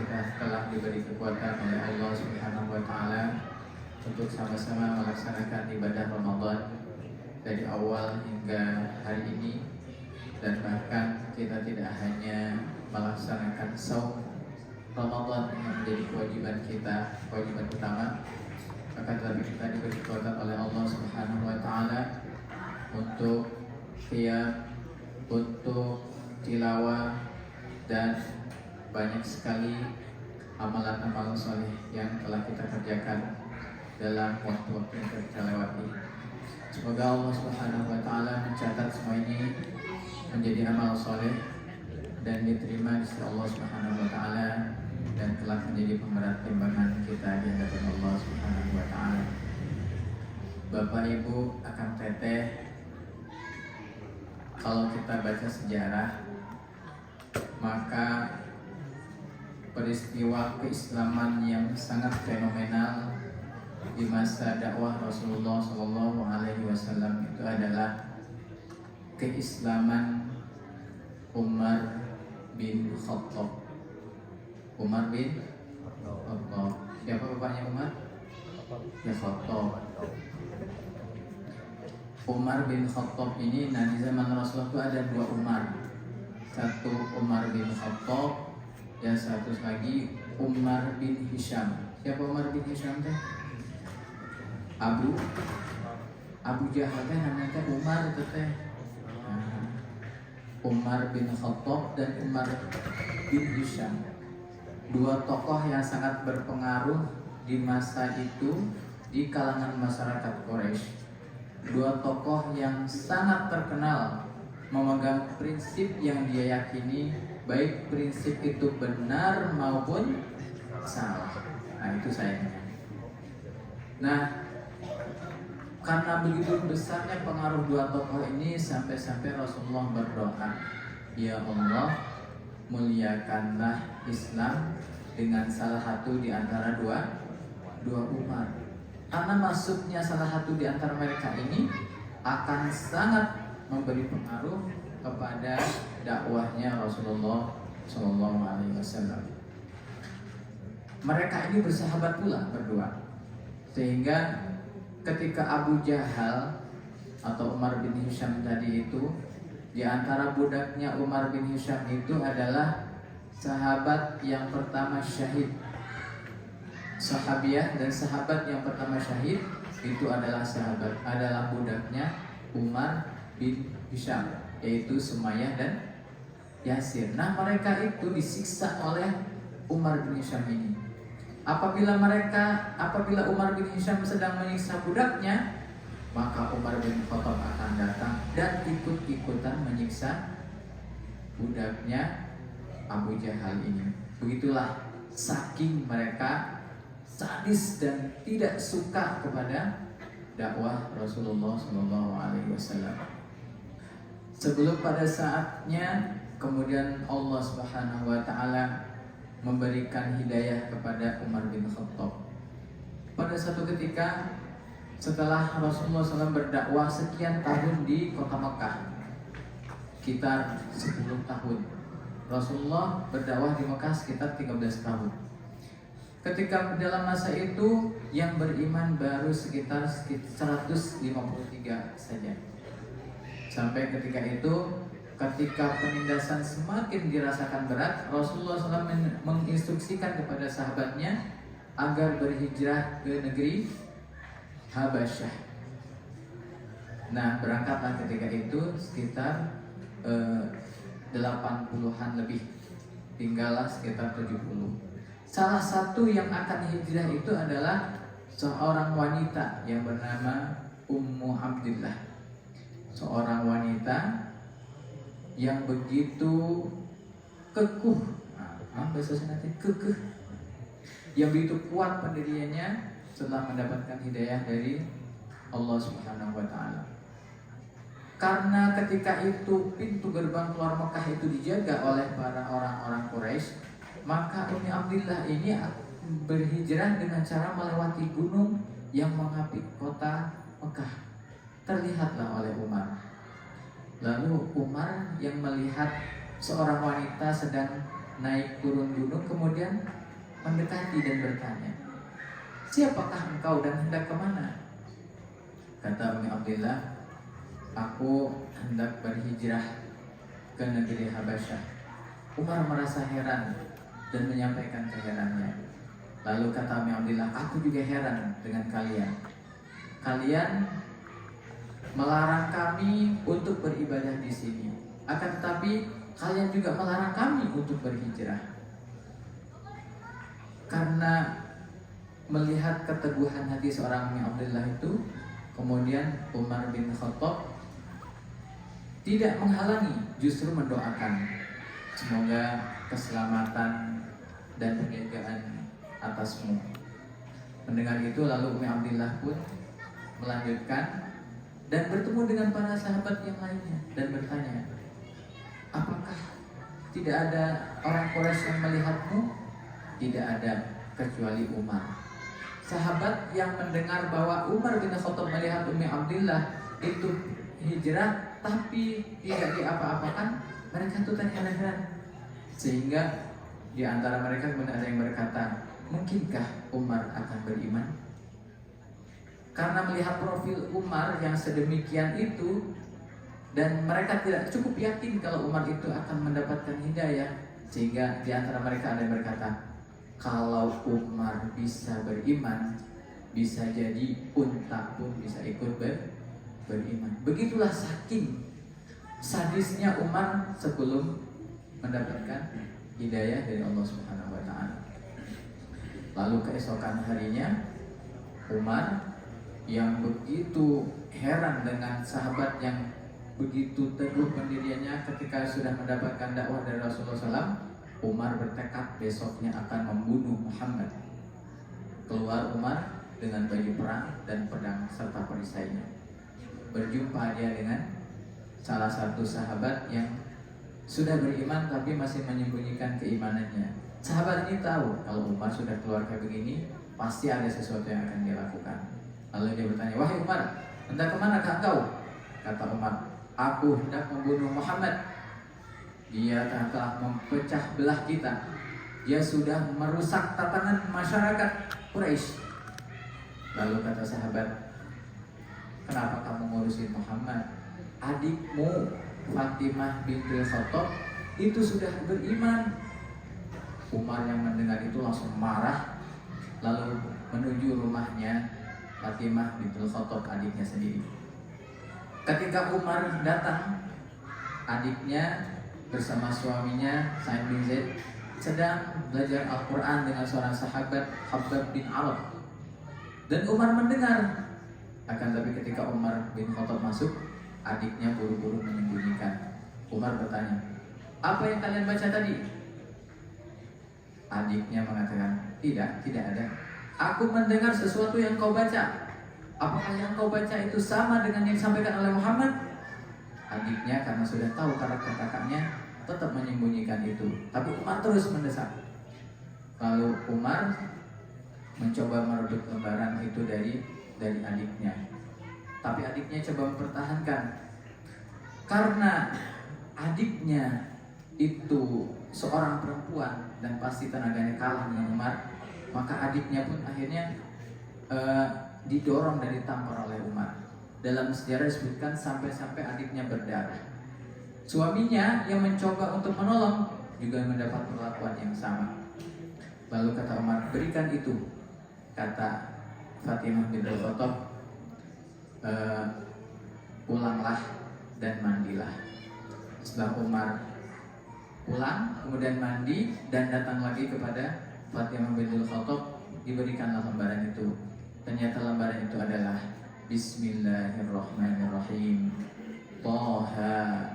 kita telah diberi kekuatan oleh Allah Subhanahu wa taala untuk sama-sama melaksanakan ibadah Ramadan dari awal hingga hari ini, dan bahkan kita tidak hanya melaksanakan saum Ramadan yang menjadi kewajiban kita, kewajiban utama, akan tetapi kita diberi kekuatan oleh Allah Subhanahu wa taala untuk qiyam, untuk tilawah, dan banyak sekali amalan-amalan soleh yang telah kita kerjakan dalam waktu-waktu yang kita lewati. Semoga Allah Subhanahu wa taala mencatat semua ini menjadi amal soleh dan diterima di sisi Allah Subhanahu wa taala, dan telah menjadi pemberat timbangan kita di hadapan Allah Subhanahu wa taala. Bapak Ibu, akang teteh, kalau kita baca sejarah, maka peristiwa keislaman yang sangat fenomenal di masa dakwah Rasulullah SAW itu adalah keislaman Umar bin Khattab. Umar bin Khattab. Siapa bapaknya Umar? Ya, Khattab. Umar bin Khattab ini, nah di zaman Rasulullah itu ada dua Umar. Satu Umar bin Khattab, yang satu lagi Umar bin Hisham. Siapa Umar bin Hisham teh? Abu Jahal teh namanya Umar teh. Umar bin Khattab dan Umar bin Hisham, dua tokoh yang sangat berpengaruh di masa itu di kalangan masyarakat Quraisy. Dua tokoh yang sangat terkenal memegang prinsip yang dia yakini, baik prinsip itu benar maupun salah. Nah, itu sayangnya. Nah, karena begitu besarnya pengaruh dua tokoh ini, sampai-sampai Rasulullah berdoa, ya Allah, muliakanlah Islam dengan salah satu di antara dua Umar. Karena masuknya salah satu di antara mereka ini akan sangat memberi pengaruh kepada dakwahnya Rasulullah SAW. Mereka ini bersahabat pula berdua, sehingga ketika Abu Jahal atau Umar bin Hisham tadi itu, di antara budaknya Umar bin Hisham itu adalah sahabat yang pertama syahid. Sahabiah dan sahabat yang pertama syahid itu adalah budaknya Umar bin Hisham, yaitu Sumayyah dan Yasir. Nah, mereka itu disiksa oleh Umar bin Hisham ini. Apabila Umar bin Hisham sedang menyiksa budaknya, maka Umar bin Khattab akan datang dan ikut-ikutan menyiksa budaknya Abu Jahal ini. Begitulah saking mereka sadis dan tidak suka kepada dakwah Rasulullah SAW. Sebelum pada saatnya kemudian Allah Subhanahu wa taala memberikan hidayah kepada Umar bin Khattab. Pada satu ketika setelah Rasulullah SAW berdakwah sekian tahun di kota Mekah, sekitar 10 tahun. Rasulullah berdakwah di Mekah sekitar 13 tahun. Ketika dalam masa itu yang beriman baru sekitar 153 saja. Sampai ketika itu, ketika penindasan semakin dirasakan berat, Rasulullah SAW menginstruksikan kepada sahabatnya agar berhijrah ke negeri Habasyah. Nah, berangkatlah ketika itu sekitar 80-an lebih, tinggallah sekitar 70. Salah satu yang akan hijrah itu adalah seorang wanita yang bernama Ummu Abdillah. Seorang wanita yang begitu kekuh, bahasa nanti kekeh, yang begitu kuat pendiriannya setelah mendapatkan hidayah dari Allah Subhanahu wa taala. Karena ketika itu pintu gerbang keluar Mekah itu dijaga oleh para orang-orang Quraisy, maka Ummu Abdillah ini berhijrah dengan cara melewati gunung yang mengapit kota Mekah. Terlihatlah oleh Umar. Lalu Umar yang melihat seorang wanita sedang naik turun gunung kemudian mendekati dan bertanya, siapakah engkau dan hendak kemana? Kata Ummi Abdillah, aku hendak berhijrah ke negeri Habasyah. Umar merasa heran dan menyampaikan keheranannya. Lalu kata Ummi Abdillah, aku juga heran dengan kalian. Kalian melarang kami untuk beribadah di sini, akan tetapi kalian juga melarang kami untuk berhijrah. Karena melihat keteguhan hati seorang Ummi Abdillah itu, kemudian Umar bin Khattab tidak menghalangi, justru mendoakan semoga keselamatan dan penjagaan atasmu. Mendengar itu lalu Ummi Abdillah pun melanjutkan dan bertemu dengan para sahabat yang lainnya dan bertanya, apakah tidak ada orang Quraisy yang melihatmu? Tidak ada, kecuali Umar. Sahabat yang mendengar bahwa Umar bin Khattab melihat Ummi Abdillah itu hijrah tapi tidak diapa-apakan, mereka itu terheran-heran. Sehingga di antara mereka kemudian ada yang berkata, mungkinkah Umar akan beriman? Karena melihat profil Umar yang sedemikian itu, dan mereka tidak cukup yakin kalau Umar itu akan mendapatkan hidayah, sehingga di antara mereka ada yang berkata, kalau Umar bisa beriman, bisa jadi unta pun bisa ikut beriman. Begitulah saking sadisnya Umar sebelum mendapatkan hidayah dari Allah Subhanahu wa taala. Lalu keesokan harinya Umar yang begitu heran dengan sahabat yang begitu teguh pendiriannya ketika sudah mendapatkan dakwah dari Rasulullah SAW, Umar bertekad besoknya akan membunuh Muhammad. Keluar Umar dengan baju perang dan pedang serta perisainya. Berjumpa dia dengan salah satu sahabat yang sudah beriman tapi masih menyembunyikan keimanannya. Sahabat ini tahu kalau Umar sudah keluar kayak begini, pasti ada sesuatu yang akan dia lakukan. Lalu dia bertanya, wahai Umar, hendak kemanakah engkau? Kata Umar, aku hendak membunuh Muhammad. Dia telah mempecah belah kita. Dia sudah merusak tatanan masyarakat Quraisy. Lalu kata sahabat, kenapa kamu ngurusin Muhammad? Adikmu Fatimah binti Khattab itu sudah beriman. Umar yang mendengar itu langsung marah, lalu menuju rumahnya Fatimah binti Khattab, adiknya sendiri. Ketika Umar datang, adiknya bersama suaminya Sa'id bin Zaid sedang belajar Al-Quran dengan seorang sahabat Khabbab bin Arad. Dan Umar mendengar. Akan tapi ketika Umar bin Khattab masuk, adiknya buru-buru menyembunyikan. Umar bertanya, apa yang kalian baca tadi? Adiknya mengatakan, tidak ada. Aku mendengar sesuatu yang kau baca. Apakah yang kau baca itu sama dengan yang disampaikan oleh Muhammad? Adiknya karena sudah tahu karakter kakaknya, tetap menyembunyikan itu. Tapi Umar terus mendesak. Lalu Umar mencoba merebut lembaran itu dari adiknya. Tapi adiknya coba mempertahankan. Karena adiknya itu seorang perempuan dan pasti tenaganya kalah dengan Umar, maka adiknya pun akhirnya didorong dan ditampar oleh Umar. Dalam sejarah disebutkan sampai-sampai adiknya berdarah. Suaminya yang mencoba untuk menolong juga mendapat perlakuan yang sama. Lalu kata Umar, berikan itu. Kata Fatimah binti Khattab, pulanglah dan mandilah. Setelah Umar pulang, kemudian mandi dan datang lagi kepada Fatimah binti Khattab, diberikanlah lembaran itu. Ternyata lembaran itu adalah Bismillahirrahmanirrahim. Taha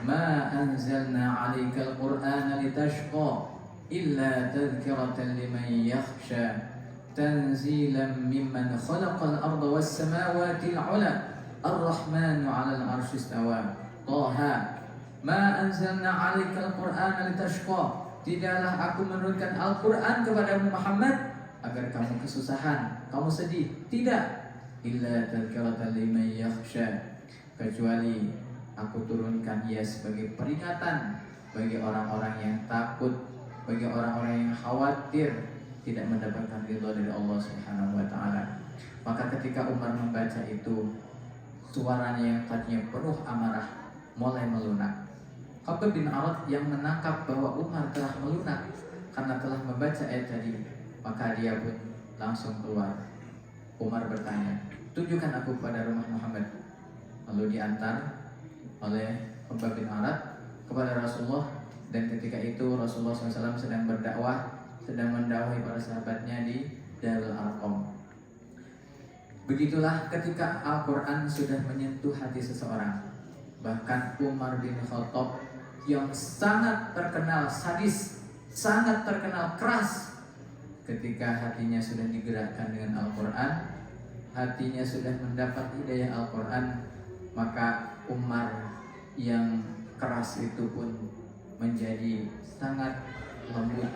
ma anzalna 'alaikal Qur'ana litashqa illa tadhkiratan liman yakhsha tanzilan mimman khalaqal arda was samawati al-'ula ar-rahmanu 'alal 'arsy istawa. Taha ma anzalna 'alaikal Qur'ana litashqa. Tidaklah aku menurunkan Al-Qur'an kepadamu Muhammad agar kamu kesusahan, kamu sedih. Tidak. Illa tadhkiratan liman yakhsha, kecuali aku turunkan ia sebagai peringatan bagi orang-orang yang takut bagi orang-orang yang khawatir tidak mendapatkan ridho dari Allah Subhanahu wa taala. Maka ketika Umar membaca itu, suaranya yang tadinya penuh amarah mulai melunak. Khabbab bin Arat yang menangkap bahwa Umar telah melunak karena telah membaca ayat tadi, maka dia pun langsung keluar. Umar bertanya, "Tunjukkan aku pada rumah Muhammad." Lalu diantar oleh Khabbab bin Arat kepada Rasulullah, dan ketika itu Rasulullah SAW sedang berdakwah, sedang mendakwahi para sahabatnya di Darul Arqam. Begitulah ketika Al-Quran sudah menyentuh hati seseorang. Bahkan Umar bin Khattab yang sangat terkenal sadis, sangat terkenal keras, ketika hatinya sudah digerakkan dengan Al-Quran, hatinya sudah mendapat hidayah Al-Quran, maka Umar yang keras itu pun menjadi sangat lembut.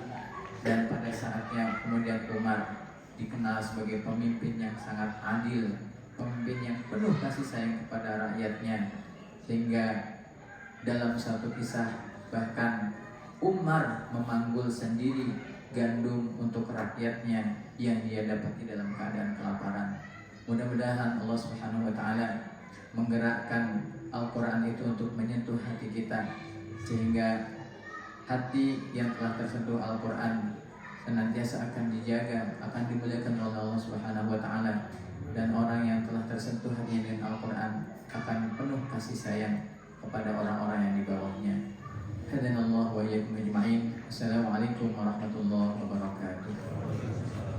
Dan pada saatnya kemudian Umar dikenal sebagai pemimpin yang sangat adil, pemimpin yang penuh kasih sayang kepada rakyatnya, sehingga dalam satu kisah bahkan Umar memanggul sendiri gandum untuk rakyatnya yang dia dapat di dalam keadaan kelaparan. Mudah-mudahan Allah Subhanahu wa taala menggerakkan Al-Quran itu untuk menyentuh hati kita, sehingga hati yang telah tersentuh Al-Quran senantiasa akan dijaga, akan dimuliakan oleh Allah Subhanahu wa taala, dan orang yang telah tersentuh hatinya dengan Al-Quran akan penuh kasih sayang kepada orang-orang yang di bawahnya. Hadanallahu wa iyyakum ajma'in. Assalamualaikum warahmatullahi wabarakatuh.